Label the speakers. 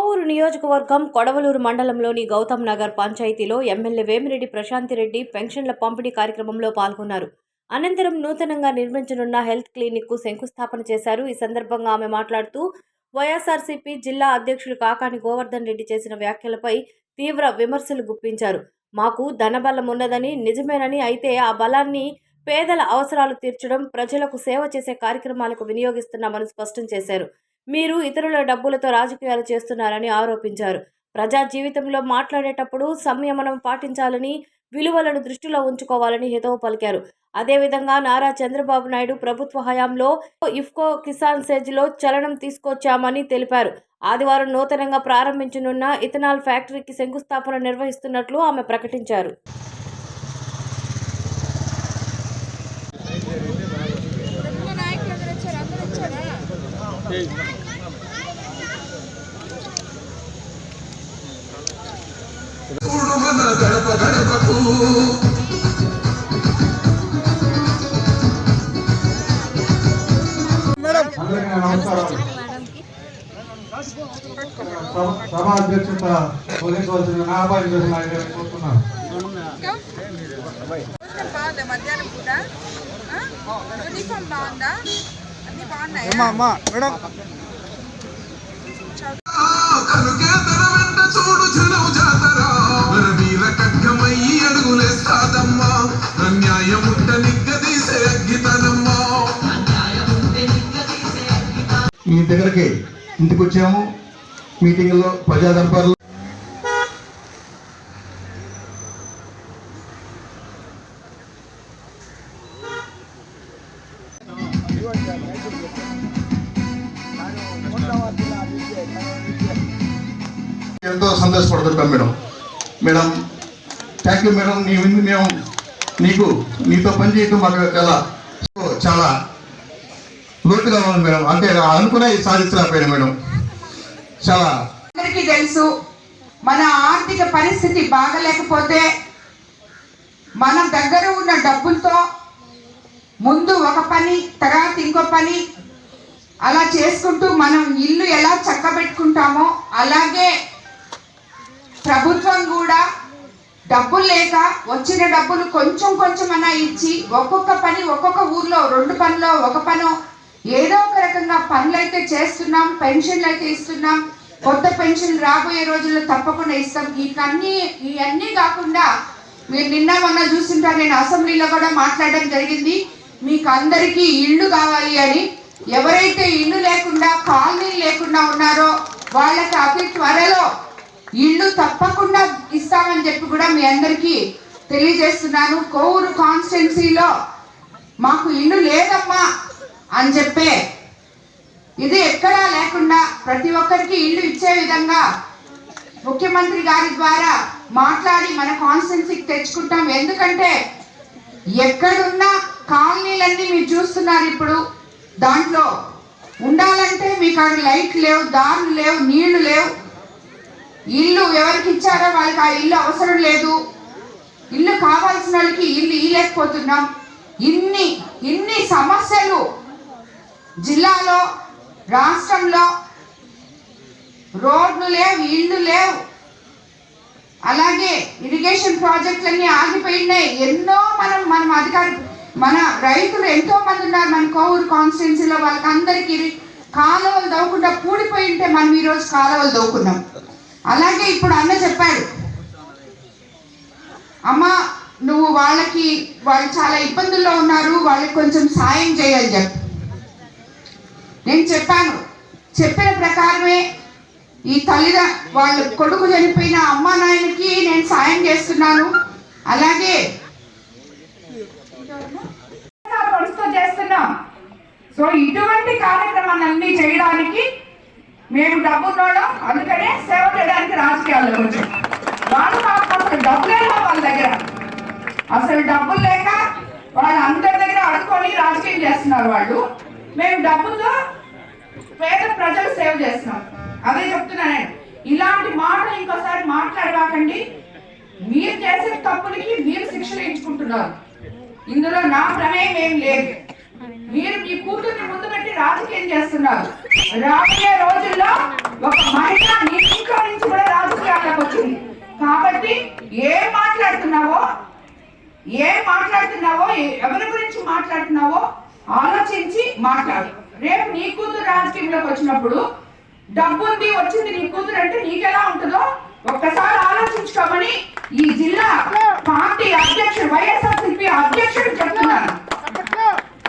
Speaker 1: కోవూరు నియోజకవర్గం కొడవలూరు మండలంలోని గౌతమ్ నగర్ పంచాయతీలో ఎమ్మెల్యే వేమిరెడ్డి ప్రశాంతిరెడ్డి పెన్షన్ల పంపిణీ కార్యక్రమంలో పాల్గొన్నారు. అనంతరం నూతనంగా నిర్మించనున్న హెల్త్ క్లినిక్ కు శంకుస్థాపన చేశారు. ఈ సందర్భంగా ఆమె మాట్లాడుతూ వైఎస్ఆర్సీపీ జిల్లా అధ్యక్షులు కాకాని గోవర్ధన్ రెడ్డి చేసిన వ్యాఖ్యలపై తీవ్ర విమర్శలు గుప్పించారు. మాకు ధనబలం ఉన్నదని నిజమేనని, అయితే ఆ బలాన్ని పేదల అవసరాలు తీర్చడం, ప్రజలకు సేవ చేసే కార్యక్రమాలకు వినియోగిస్తున్నామని స్పష్టం చేశారు. మీరు ఇతరుల డబ్బులతో రాజకీయాలు చేస్తున్నారని ఆరోపించారు. ప్రజా జీవితంలో మాట్లాడేటప్పుడు సంయమనం పాటించాలని, విలువలను దృష్టిలో ఉంచుకోవాలని హితవు పలికారు. అదేవిధంగా నారా చంద్రబాబు నాయుడు ప్రభుత్వ హయాంలో ఇఫ్కో కిసాన్ సెజ్లో చలనం తీసుకొచ్చామని తెలిపారు. ఆదివారం నూతనంగా ప్రారంభించనున్న ఇథనాల్ ఫ్యాక్టరీకి శంకుస్థాపన నిర్వహిస్తున్నట్లు ఆమె ప్రకటించారు.
Speaker 2: సభా అధ్యక్షత వహించవలసిన నాబాయి నాయకులు కోరుతున్నాను.
Speaker 3: బాగుందా మధ్యాహ్నం పూట? యూనిఫామ్ బాగుందా? అన్ని బాగున్నాయా?
Speaker 2: మీ దగ్గరికి ఇంటికి వచ్చాము. మీటింగ్లో ప్రజా దర్బార్లో ఎంతో సంతోషపడుతుంటాం మేడం. Thank you madam. మేము నీతో పనిచేయటం మాకు చాలా లోటుగా ఉంది మేడం. అంటే అనుకునే సాధించలేకపోయినా మేడం. చాలా
Speaker 3: అందరికీ తెలుసు, మన ఆర్థిక పరిస్థితి బాగలేకపోతే మన దగ్గర ఉన్న డబ్బులతో ముందు ఒక పని, తర్వాత ఇంకో పని అలా చేసుకుంటూ మనం ఇల్లు ఎలా చక్కబెట్టుకుంటామో అలాగే ప్రభుత్వం కూడా డబ్బులు లేక వచ్చిన డబ్బులు కొంచెం అన్నా ఇచ్చి ఒక్కొక్క పని, ఒక్కొక్క ఊర్లో 2 పనులో 1 పనో ఏదో ఒక రకంగా పనులైతే చేస్తున్నాం. పెన్షన్లు అయితే ఇస్తున్నాం. కొత్త పెన్షన్లు రాబోయే రోజుల్లో తప్పకుండా ఇస్తాం. ఇవన్నీ కాకుండా మీరు నిన్న మొన్న చూస్తుంటారు, నేను అసెంబ్లీలో కూడా మాట్లాడడం జరిగింది. మీకు అందరికీ ఇళ్ళు కావాలి అని. ఎవరైతే ఇళ్ళు లేకుండా, కాలనీలు లేకుండా ఉన్నారో వాళ్ళకి అతి త్వరలో ఇళ్ళు తప్పకుండా ఇస్తామని చెప్పి కూడా మీ అందరికీ తెలియజేస్తున్నాను. కోవూరు కాన్స్టిట్యున్సీలో మాకు ఇల్లు లేదమ్మా అని చెప్పే ఇది ఎక్కడా లేకుండా ప్రతి ఒక్కరికి ఇల్లు ఇచ్చే విధంగా ముఖ్యమంత్రి గారి ద్వారా మాట్లాడి మన కాన్స్టిట్యున్సీకి తెచ్చుకుంటాం. ఎందుకంటే ఎక్కడున్నా కాలనీలన్నీ మీరు చూస్తున్నారు. ఇప్పుడు దాంట్లో ఉండాలంటే మీకు అక్కడ లైట్ లేవు, దారులు లేవు, నీళ్లు లేవు. ఇల్లు ఎవరికి ఇచ్చారో వాళ్ళకి ఆ ఇల్లు అవసరం లేదు. ఇల్లు కావాల్సిన వాళ్ళకి ఇల్లు ఇవ్వలేకపోతున్నాం. ఇన్ని సమస్యలు జిల్లాలో, రాష్ట్రంలో. రోడ్లు లేవు, ఇళ్ళు లేవు, అలాగే ఇరిగేషన్ ప్రాజెక్టులన్నీ ఆగిపోయినాయి. ఎన్నో మనం అధికారులు, మన రైతులు ఎంతో మంది ఉన్నారు మన కోవూరు కాన్స్టిట్యున్సీలో. వాళ్ళకి అందరికీ కాలువలు దవ్వకుండా కూడిపోయి ఉంటే మనం ఈరోజు కాలువలు దవ్వుకున్నాం. అలాగే ఇప్పుడు అన్న చెప్పాడు, అమ్మ నువ్వు వాళ్ళు చాలా ఇబ్బందుల్లో ఉన్నారు, వాళ్ళకి కొంచెం సాయం చేయాలి చెప్పు. నేను చెప్పిన ప్రకారమే ఈ వాళ్ళ కొడుకు చనిపోయిన అమ్మ నాయనకి నేను సాయం చేస్తున్నాను. అలాగే చేస్తున్నాం. సో ఇటువంటి కార్యక్రమాలన్నీ చేయడానికి మేము డబ్బున్నోళ్ళం, అందుకనే సేవ చేయడానికి రాజకీయాల్లో వచ్చాం. వాళ్ళు మాకు అసలు డబ్బులే వాళ్ళ దగ్గర, అసలు డబ్బులు లేక వాళ్ళు అందరి దగ్గర అడుక్కొని రాజకీయం చేస్తున్నారు వాళ్ళు. మేము డబ్బుతో పేద ప్రజలు సేవ చేస్తున్నాం. అదే చెప్తున్నా నేను. ఇలాంటి మాటలు ఇంకోసారి మాట్లాడవాకండి. మీరు చేసే తప్పులకి మీరు శిక్షలు ఎంచుకుంటున్నారు. ఇందులో నా ప్రమేయం ఏం లేదు. మీరు మీ కూతుర్ని ముందు పెట్టి రాజకీయం చేస్తున్నారు. రాబోయే రోజుల్లో ఒక మహిళ నీ ఇంట్లో నుంచి కూడా రాజకీయాలకు వచ్చింది కాబట్టి ఏం మాట్లాడుతున్నావో ఎవరి గురించి మాట్లాడుతున్నావో ఆలోచించి మాట్లాడు. రేపు నీ కూతురు రాజకీయంలోకి వచ్చినప్పుడు డబ్బు ఉంది వచ్చింది నీ కూతురు అంటే నీకెలా ఉంటుందో